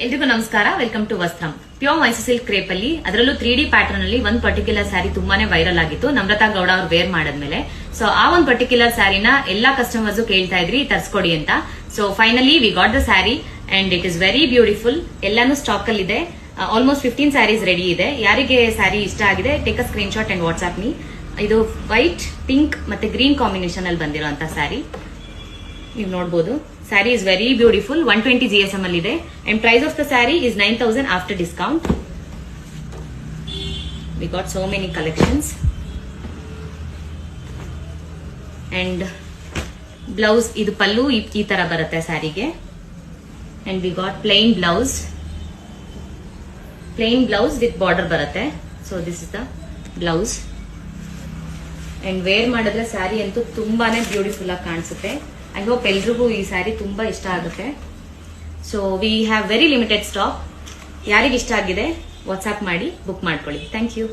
ಎಲ್ರಿಗೂ ನಮಸ್ಕಾರ. Welcome to Vastram. Pure Mysuru silk crepe ಅಲ್ಲಿ ಅದರಲ್ಲೂ 3D ಪ್ಯಾಟರ್ನ್ ಅಲ್ಲಿ ಒಂದು ಪರ್ಟಿಕ್ಯುಲರ್ ಸ್ಯಾರಿ ತುಂಬಾನೇ ವೈರಲ್ ಆಗಿತ್ತು. ನಮ್ರತಾ ಗೌಡ ಅವ್ರು ವೇರ್ ಮಾಡದ್ಮೇಲೆ ಸೊ ಆ ಒಂದು ಪರ್ಟಿಕ್ಯುಲರ್ ಸ್ಯಾರಿನ ಎಲ್ಲಾ ಕಸ್ಟಮರ್ಸ್ ಕೇಳ್ತಾ ಇದ್ರಿ ತರ್ಸ್ಕೊಡಿ ಅಂತ. So finally we got the sari and it is very beautiful. ಎಲ್ಲಾನು ಸ್ಟಾಕ್ ಅಲ್ಲಿ ಇದೆ. ಆಲ್ಮೋಸ್ಟ್ 15 ಸ್ಯಾರೀಸ್ ರೆಡಿ ಇದೆ. ಯಾರಿಗೆ ಸ್ಯಾರಿ ಇಷ್ಟ ಆಗಿದೆ take a screen shot and WhatsApp me. ಇದು ವೈಟ್, ಪಿಂಕ್ ಮತ್ತೆ ಗ್ರೀನ್ ಕಾಂಬಿನೇಷನ್ ಅಲ್ಲಿ ಬಂದಿರುವಂತ ಸ್ಯಾರಿ ನೀವು ನೋಡಬಹುದು. Saree is very beautiful. 120 GSM ಅಲ್ಲಿ ಇದೆ and price of the saree is 9,000 after discount. We got so many collections and blouse ಇದು ಪಲ್ಲು ಈ ತರ ಬರುತ್ತೆ ಸ್ಯಾರಿಗೆ and we got plain blouse with border ಬರುತ್ತೆ. So this is the blouse and wear ಮಾಡಿದ್ರೆ ಸ್ಯಾರಿ ಅಂತೂ ತುಂಬಾನೇ ಬ್ಯೂಟಿಫುಲ್ ಆಗಿ ಕಾಣಿಸುತ್ತೆ. ಐ ಹೋಪ್ ಎಲ್ರಿಗೂ ಈ ಸ್ಯಾರಿ ತುಂಬಾ ಇಷ್ಟ ಆಗುತ್ತೆ. So we have very limited stock. ಯಾರಿಗೆ ಇಷ್ಟ ಆಗಿದೆ ವಾಟ್ಸ್ಆಪ್ ಮಾಡಿ ಬುಕ್ ಮಾಡ್ಕೊಳ್ಳಿ. Thank you.